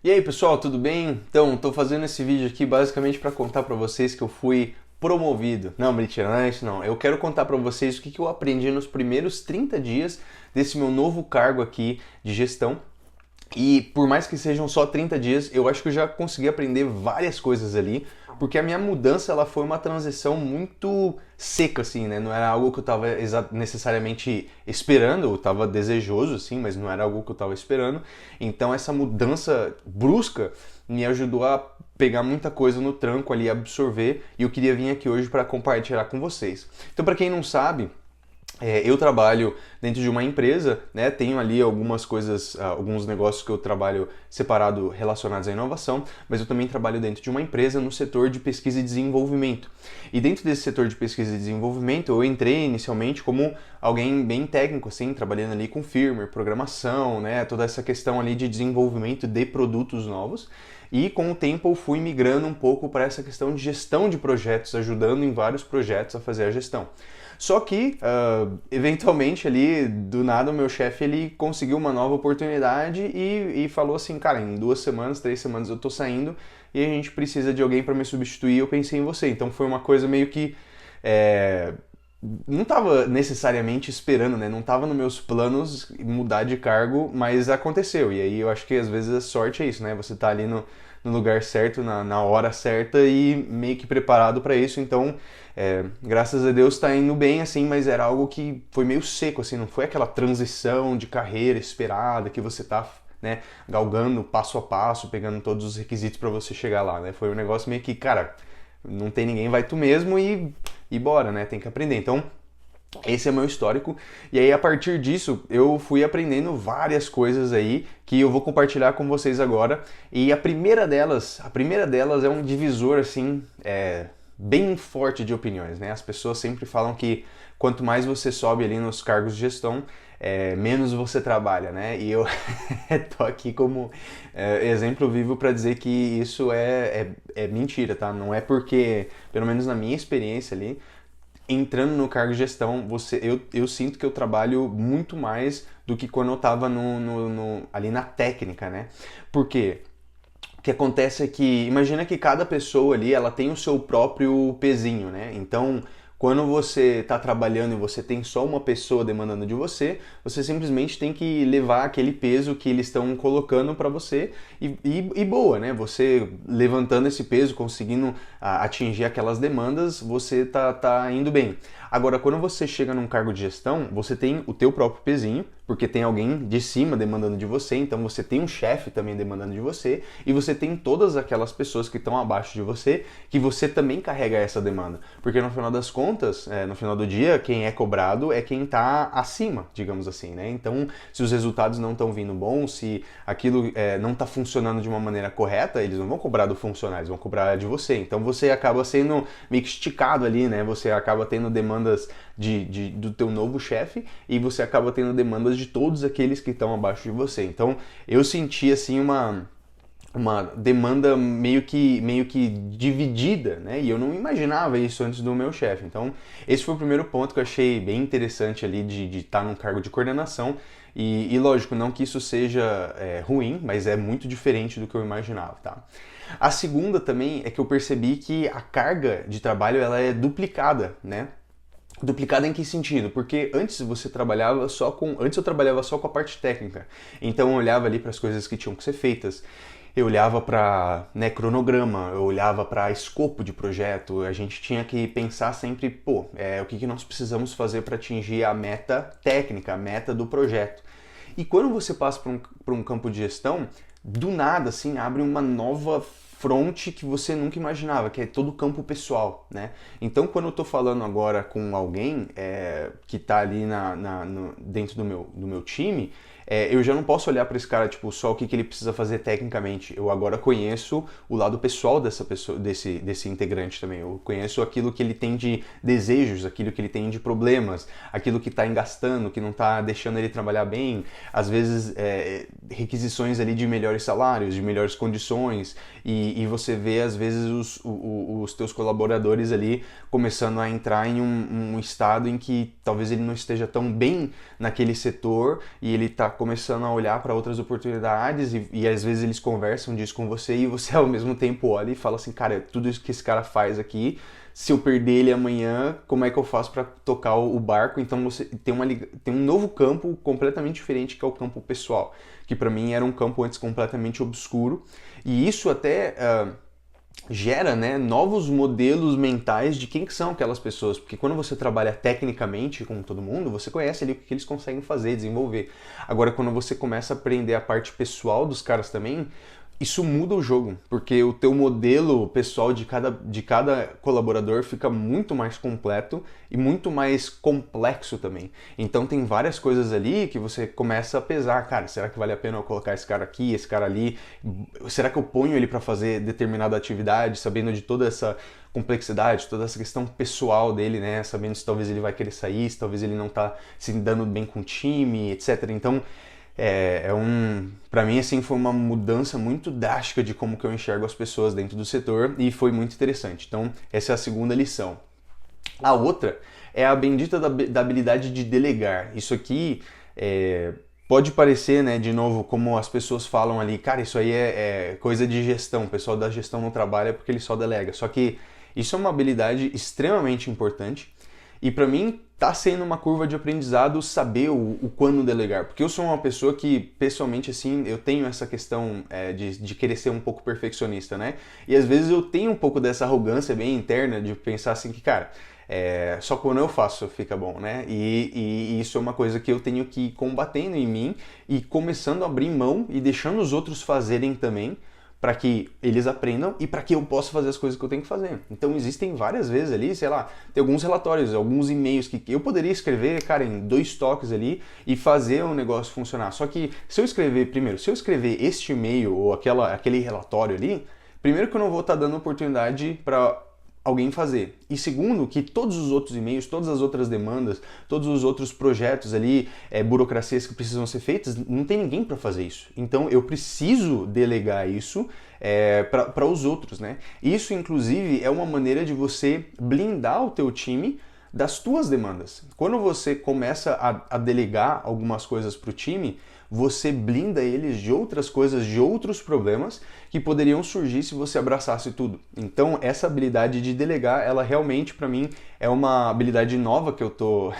E aí pessoal, tudo bem? Então, estou fazendo esse vídeo aqui basicamente para contar para vocês que eu fui promovido. Não, mentira, não é isso não. Eu quero contar para vocês o que eu aprendi nos primeiros 30 dias desse meu novo cargo aqui de gestão. E por mais que sejam só 30 dias, eu acho que eu já consegui aprender várias coisas ali, porque a minha mudança ela foi uma transição muito seca, assim, né? Não era algo que eu estava necessariamente esperando, eu estava desejoso, assim, mas não era algo que eu estava esperando. Então essa mudança brusca me ajudou a pegar muita coisa no tranco ali, absorver, e eu queria vir aqui hoje para compartilhar com vocês. Então, para quem não sabe, eu trabalho dentro de uma empresa, né? Tenho ali algumas coisas, alguns negócios que eu trabalho separado relacionados à inovação, mas eu também trabalho dentro de uma empresa no setor de pesquisa e desenvolvimento. E dentro desse setor de pesquisa e desenvolvimento, eu entrei inicialmente como alguém bem técnico, assim, trabalhando ali com firmware, programação, né? Toda essa questão ali de desenvolvimento de produtos novos. E com o tempo eu fui migrando um pouco para essa questão de gestão de projetos, ajudando em vários projetos a fazer a gestão. Só que, eventualmente ali, do nada, o meu chefe ele conseguiu uma nova oportunidade e falou assim, cara, em 2 semanas, 3 semanas eu tô saindo e a gente precisa de alguém para me substituir, eu pensei em você. Então foi uma coisa meio que não estava necessariamente esperando, né? Não estava nos meus planos mudar de cargo, mas aconteceu. E aí eu acho que às vezes a sorte é isso, né? Você tá ali no lugar certo, na hora certa e meio que preparado para isso. Então, graças a Deus está indo bem, assim, mas era algo que foi meio seco, assim, não foi aquela transição de carreira esperada que você tá, né, galgando passo a passo, pegando todos os requisitos para você chegar lá, né? Foi um negócio meio que, cara, não tem ninguém, vai tu mesmo e bora, né? Tem que aprender. Então, esse é meu histórico. E aí, a partir disso, eu fui aprendendo várias coisas aí que eu vou compartilhar com vocês agora. E a primeira delas é um divisor, assim, bem forte de opiniões, né? As pessoas sempre falam que quanto mais você sobe ali nos cargos de gestão, menos você trabalha, né? E eu tô aqui como exemplo vivo para dizer que isso é mentira, tá? Não é porque, pelo menos na minha experiência ali, entrando no cargo de gestão, eu sinto que eu trabalho muito mais do que quando eu estava ali na técnica, né? Por quê? O que acontece é que, imagina que cada pessoa ali, ela tem o seu próprio pezinho, né? Então, quando você está trabalhando e você tem só uma pessoa demandando de você, você simplesmente tem que levar aquele peso que eles estão colocando para você e boa, né? Você levantando esse peso, conseguindo atingir aquelas demandas, você tá indo bem. Agora, quando você chega num cargo de gestão, você tem o teu próprio pezinho, porque tem alguém de cima demandando de você, então você tem um chefe também demandando de você, e você tem todas aquelas pessoas que estão abaixo de você, que você também carrega essa demanda. Porque no final das contas, no final do dia, quem é cobrado é quem está acima, digamos assim, né? Então, se os resultados não estão vindo bons, se aquilo não está funcionando de uma maneira correta, eles não vão cobrar do funcionário, eles vão cobrar de você. Então você acaba sendo meio que esticado ali, né? Você acaba tendo demandas do teu novo chefe e você acaba tendo demandas de todos aqueles que estão abaixo de você. Então eu senti assim uma demanda meio que dividida, né? E eu não imaginava isso antes do meu chefe. Então, esse foi o primeiro ponto que eu achei bem interessante ali de estar num cargo de coordenação. E lógico, não que isso seja ruim, mas é muito diferente do que eu imaginava, tá? A segunda também é que eu percebi que a carga de trabalho ela é duplicada, né? Duplicada em que sentido? Porque antes você trabalhava só com. Antes eu trabalhava só com a parte técnica. Então eu olhava ali para as coisas que tinham que ser feitas. Eu olhava para cronograma, eu olhava para escopo de projeto. A gente tinha que pensar sempre, pô, o que nós precisamos fazer para atingir a meta técnica, a meta do projeto. E quando você passa para um campo de gestão, do nada assim abre uma nova fronte que você nunca imaginava, que é todo o campo pessoal, né? Então, quando eu estou falando agora com alguém que está ali dentro do meu time, eu já não posso olhar para esse cara tipo só o que ele precisa fazer tecnicamente. Eu agora conheço o lado pessoal dessa pessoa, desse integrante também. Eu conheço aquilo que ele tem de desejos, aquilo que ele tem de problemas, aquilo que está engastando, que não está deixando ele trabalhar bem. Às vezes requisições ali de melhores salários, de melhores condições e você vê às vezes os teus colaboradores ali começando a entrar em um estado em que talvez ele não esteja tão bem naquele setor e ele está começando a olhar para outras oportunidades e às vezes eles conversam disso com você e você ao mesmo tempo olha e fala assim, cara, tudo isso que esse cara faz aqui, se eu perder ele amanhã, como é que eu faço para tocar o barco? Então você tem um novo campo completamente diferente, que é o campo pessoal, que para mim era um campo antes completamente obscuro, e isso até gera, né, novos modelos mentais de quem que são aquelas pessoas, porque quando você trabalha tecnicamente com todo mundo, você conhece ali o que eles conseguem fazer, desenvolver. Agora, quando você começa a aprender a parte pessoal dos caras também, isso muda o jogo, porque o teu modelo pessoal de cada colaborador fica muito mais completo e muito mais complexo também. Então tem várias coisas ali que você começa a pesar, cara, será que vale a pena eu colocar esse cara aqui, esse cara ali? Será que eu ponho ele para fazer determinada atividade, sabendo de toda essa complexidade, toda essa questão pessoal dele, né? Sabendo se talvez ele vai querer sair, se talvez ele não tá se dando bem com o time, etc. Então, para mim, assim, foi uma mudança muito drástica de como que eu enxergo as pessoas dentro do setor e foi muito interessante. Então, essa é a segunda lição. A outra é a bendita da habilidade de delegar. Isso aqui pode parecer, né, de novo, como as pessoas falam ali, cara, isso aí é coisa de gestão, o pessoal da gestão não trabalha porque ele só delega. Só que isso é uma habilidade extremamente importante e para mim tá sendo uma curva de aprendizado saber o quando delegar, porque eu sou uma pessoa que, pessoalmente, assim, eu tenho essa questão de querer ser um pouco perfeccionista, né? E às vezes eu tenho um pouco dessa arrogância bem interna de pensar assim que, cara, só quando eu faço fica bom, né? E isso é uma coisa que eu tenho que ir combatendo em mim e começando a abrir mão e deixando os outros fazerem também, para que eles aprendam e para que eu possa fazer as coisas que eu tenho que fazer. Então existem várias vezes ali, sei lá, tem alguns relatórios, alguns e-mails que eu poderia escrever, cara, em 2 toques ali e fazer o negócio funcionar. Só que se eu escrever este e-mail ou aquele relatório ali, primeiro que eu não vou estar dando oportunidade para alguém fazer. E segundo, que todos os outros e-mails, todas as outras demandas, todos os outros projetos ali, burocracias que precisam ser feitas, não tem ninguém para fazer isso. Então eu preciso delegar isso para os outros, né? Isso, inclusive, é uma maneira de você blindar o teu time das tuas demandas. Quando você começa a delegar algumas coisas para o time, você blinda eles de outras coisas, de outros problemas que poderiam surgir se você abraçasse tudo. Então, essa habilidade de delegar, ela realmente, para mim, é uma habilidade nova que eu tô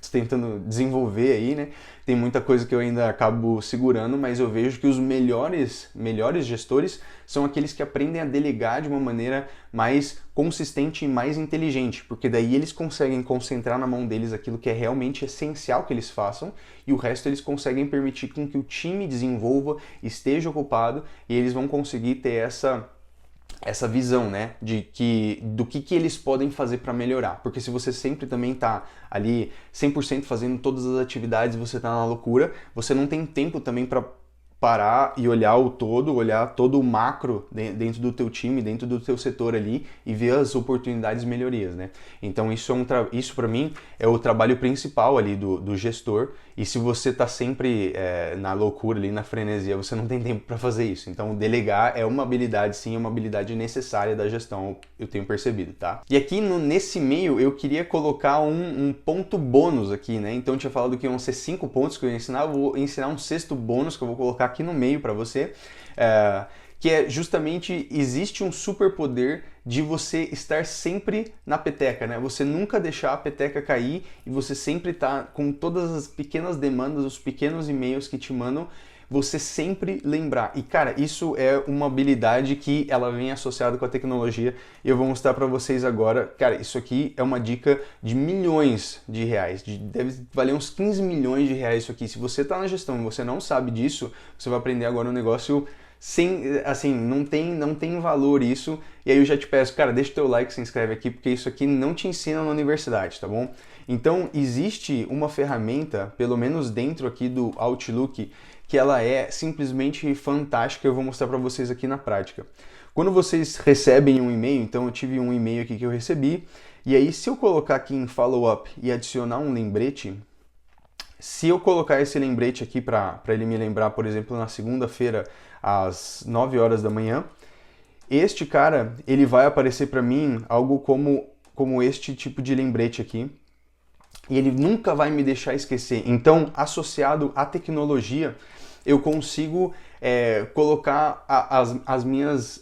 tentando desenvolver aí, né? Tem muita coisa que eu ainda acabo segurando, mas eu vejo que os melhores gestores são aqueles que aprendem a delegar de uma maneira mais consistente e mais inteligente, porque daí eles conseguem concentrar na mão deles aquilo que é realmente essencial que eles façam e o resto eles conseguem permitir com que o time desenvolva, esteja ocupado e eles vão conseguir ter essa visão, né, do que eles podem fazer para melhorar. Porque se você sempre também tá ali 100% fazendo todas as atividades, você tá na loucura, você não tem tempo também para parar e olhar todo o macro dentro do teu time, dentro do teu setor ali e ver as oportunidades de melhorias, né? Então isso para mim é o trabalho principal ali do gestor, e se você tá sempre na loucura ali, na frenesia, você não tem tempo para fazer isso. Então delegar é uma habilidade, sim, é uma habilidade necessária da gestão, eu tenho percebido, tá? E aqui nesse meio eu queria colocar um ponto bônus aqui, né? Então eu tinha falado que iam ser 5 pontos que eu ia ensinar, eu vou ensinar um 6º bônus que eu vou colocar aqui no meio para você, que é justamente, existe um superpoder de você estar sempre na peteca, né? Você nunca deixar a peteca cair e você sempre tá com todas as pequenas demandas, os pequenos e-mails que te mandam, você sempre lembrar. E cara, isso é uma habilidade que ela vem associada com a tecnologia e eu vou mostrar para vocês agora. Cara, isso aqui é uma dica de milhões de reais, deve valer uns 15 milhões de reais isso aqui. Se você tá na gestão e você não sabe disso, você vai aprender agora um negócio assim, não tem valor isso. E aí eu já te peço, cara, deixa o teu like, se inscreve aqui, porque isso aqui não te ensina na universidade, tá bom? Então, existe uma ferramenta, pelo menos dentro aqui do Outlook, que ela é simplesmente fantástica, eu vou mostrar para vocês aqui na prática. Quando vocês recebem um e-mail, então eu tive um e-mail aqui que eu recebi, e aí se eu colocar aqui em follow-up e adicionar um lembrete, se eu colocar esse lembrete aqui para ele me lembrar, por exemplo, na segunda-feira, às 9 horas da manhã, este cara, ele vai aparecer para mim algo como este tipo de lembrete aqui. e ele nunca vai me deixar esquecer. Então, associado à tecnologia, eu consigo colocar a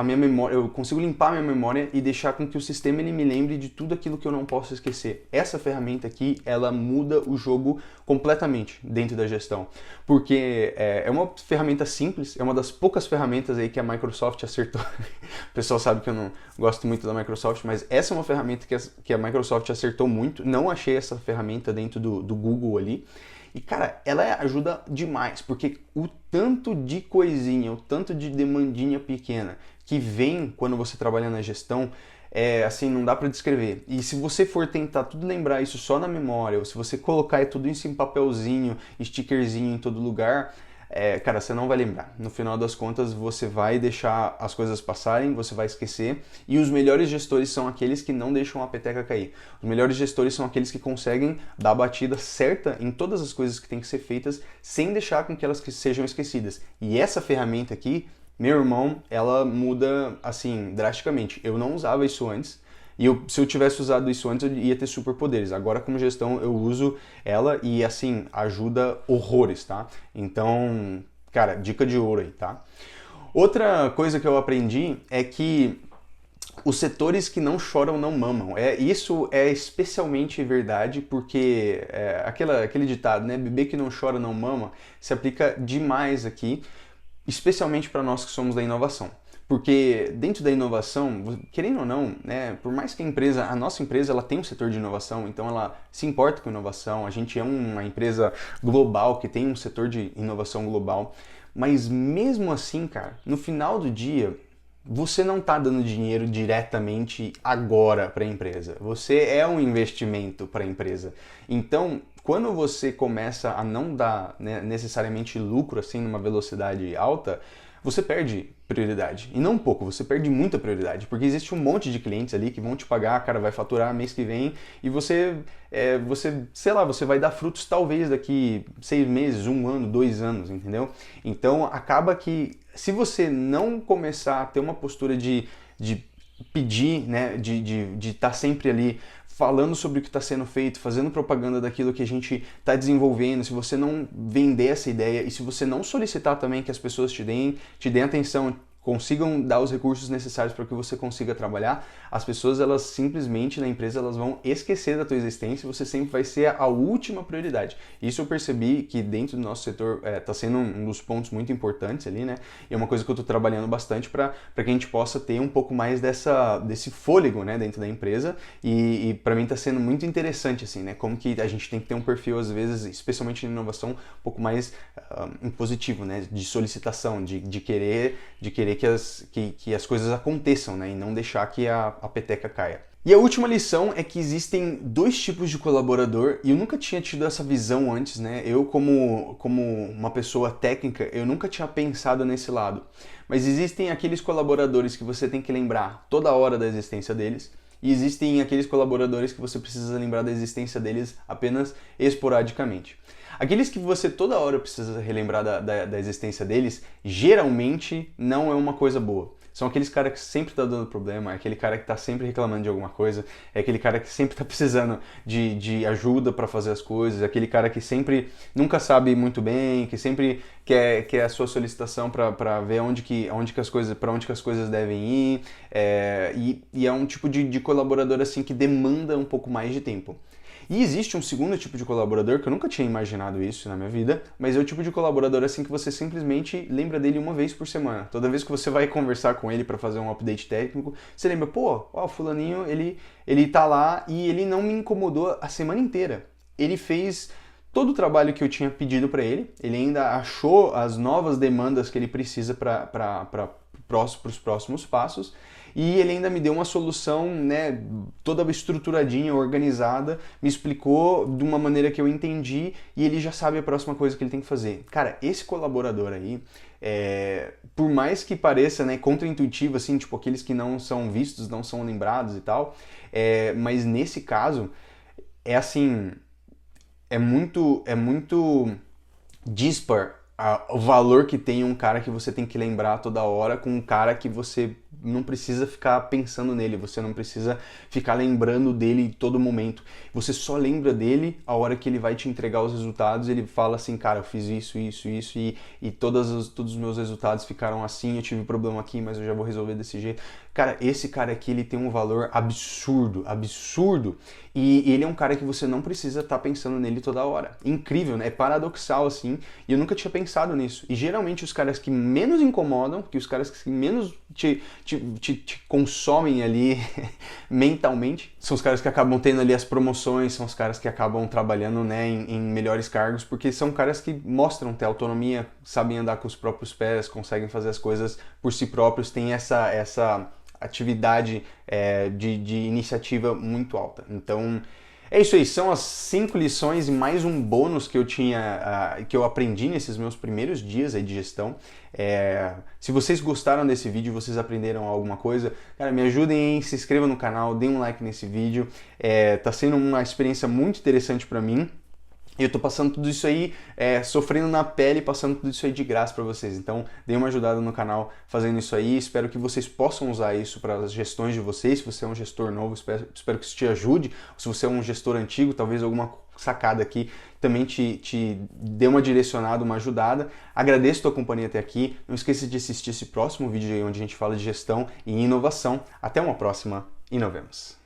minha memória, eu consigo limpar a minha memória e deixar com que o sistema ele me lembre de tudo aquilo que eu não posso esquecer. Essa ferramenta aqui, ela muda o jogo completamente dentro da gestão, porque é uma ferramenta simples, é uma das poucas ferramentas aí que a Microsoft acertou. O pessoal sabe que eu não gosto muito da Microsoft, mas essa é uma ferramenta que a Microsoft acertou muito. Não achei essa ferramenta dentro do Google ali. E, cara, ela ajuda demais, porque o tanto de coisinha, o tanto de demandinha pequena que vem quando você trabalha na gestão, assim, não dá para descrever. E se você for tentar tudo lembrar isso só na memória, ou se você colocar tudo isso em papelzinho, stickerzinho em todo lugar, cara, você não vai lembrar. No final das contas, você vai deixar as coisas passarem, você vai esquecer. E os melhores gestores são aqueles que não deixam a peteca cair. Os melhores gestores são aqueles que conseguem dar a batida certa em todas as coisas que têm que ser feitas, sem deixar com que elas sejam esquecidas. E essa ferramenta aqui, meu irmão, ela muda, assim, drasticamente. Eu não usava isso antes. E se eu tivesse usado isso antes, eu ia ter superpoderes. Agora, como gestão, eu uso ela e, assim, ajuda horrores, tá? Então, cara, dica de ouro aí, tá? Outra coisa que eu aprendi é que os setores que não choram não mamam. Isso é especialmente verdade porque aquele ditado, né? Bebê que não chora não mama, se aplica demais aqui, especialmente para nós que somos da inovação. Porque dentro da inovação, querendo ou não, né, por mais que a nossa empresa ela tem um setor de inovação, então ela se importa com inovação, a gente é uma empresa global que tem um setor de inovação global, mas mesmo assim, cara, no final do dia, você não está dando dinheiro diretamente agora para a empresa, você é um investimento para a empresa. Então, quando você começa a não dar, né, necessariamente lucro assim numa velocidade alta, você perde prioridade. E não um pouco, você perde muita prioridade, porque existe um monte de clientes ali que vão te pagar, cara, vai faturar mês que vem, e você sei lá, você vai dar frutos talvez daqui 6 meses, 1 ano, 2 anos, entendeu? Então acaba que se você não começar a ter uma postura de pedir, né, de estar sempre ali falando sobre o que está sendo feito, fazendo propaganda daquilo que a gente está desenvolvendo, se você não vender essa ideia e se você não solicitar também que as pessoas te deem atenção, consigam dar os recursos necessários para que você consiga trabalhar, as pessoas, elas simplesmente na empresa, elas vão esquecer da tua existência e você sempre vai ser a última prioridade. Isso eu percebi que dentro do nosso setor está sendo um dos pontos muito importantes ali, né? E é uma coisa que eu estou trabalhando bastante para que a gente possa ter um pouco mais desse fôlego, né, dentro da empresa e para mim está sendo muito interessante, assim, né? Como que a gente tem que ter um perfil, às vezes, especialmente em inovação, um pouco mais impositivo, né? De solicitação, de querer que as coisas aconteçam, né? E não deixar que a peteca caia. E a última lição é que existem 2 tipos de colaborador e eu nunca tinha tido essa visão antes, né? Eu, como uma pessoa técnica, eu nunca tinha pensado nesse lado. Mas existem aqueles colaboradores que você tem que lembrar toda hora da existência deles e existem aqueles colaboradores que você precisa lembrar da existência deles apenas esporadicamente. Aqueles que você toda hora precisa relembrar da existência deles, geralmente não é uma coisa boa. São aqueles caras que sempre tá dando problema, é aquele cara que tá sempre reclamando de alguma coisa, é aquele cara que sempre tá precisando de ajuda para fazer as coisas, é aquele cara que sempre nunca sabe muito bem, que sempre quer a sua solicitação para ver para onde que as coisas devem ir, e é um tipo de colaborador assim que demanda um pouco mais de tempo. E existe um segundo tipo de colaborador, que eu nunca tinha imaginado isso na minha vida, mas é o tipo de colaborador assim que você simplesmente lembra dele uma vez por semana. Toda vez que você vai conversar com ele para fazer um update técnico, você lembra, pô, ó, fulaninho, ele tá lá e ele não me incomodou a semana inteira. Ele fez todo o trabalho que eu tinha pedido para ele ainda achou as novas demandas que ele precisa para os próximos passos, e ele ainda me deu uma solução, né, toda estruturadinha, organizada, me explicou de uma maneira que eu entendi e ele já sabe a próxima coisa que ele tem que fazer. Cara, esse colaborador aí, por mais que pareça, né, contraintuitivo, assim, tipo aqueles que não são vistos, não são lembrados e tal, mas nesse caso, assim, é muito dispar o valor que tem um cara que você tem que lembrar toda hora com um cara que você não precisa ficar pensando nele, você não precisa ficar lembrando dele em todo momento. Você só lembra dele a hora que ele vai te entregar os resultados, ele fala assim, cara, eu fiz isso e todos os meus resultados ficaram assim, eu tive problema aqui, mas eu já vou resolver desse jeito. Cara, esse cara aqui, ele tem um valor absurdo, absurdo, e ele é um cara que você não precisa estar pensando nele toda hora. Incrível, né? É paradoxal assim, e eu nunca tinha pensado nisso. E geralmente os caras que menos incomodam, que os caras que menos te consomem ali mentalmente, são os caras que acabam tendo ali as promoções, são os caras que acabam trabalhando, né, em melhores cargos, porque são caras que mostram ter autonomia, sabem andar com os próprios pés, conseguem fazer as coisas por si próprios, têm essa atividade de iniciativa muito alta. Então, é isso aí, são as 5 lições e mais um bônus que eu que eu aprendi nesses meus primeiros dias aí de gestão. Se vocês gostaram desse vídeo, vocês aprenderam alguma coisa, cara, me ajudem, hein? Se inscrevam no canal, deem um like nesse vídeo. Tá sendo uma experiência muito interessante para mim. E eu tô passando tudo isso aí, sofrendo na pele, passando tudo isso aí de graça para vocês. Então, dê uma ajudada no canal fazendo isso aí. Espero que vocês possam usar isso para as gestões de vocês. Se você é um gestor novo, espero que isso te ajude. Se você é um gestor antigo, talvez alguma sacada aqui também te dê uma direcionada, uma ajudada. Agradeço a tua companhia até aqui. Não esqueça de assistir esse próximo vídeo aí onde a gente fala de gestão e inovação. Até uma próxima. Inovemos!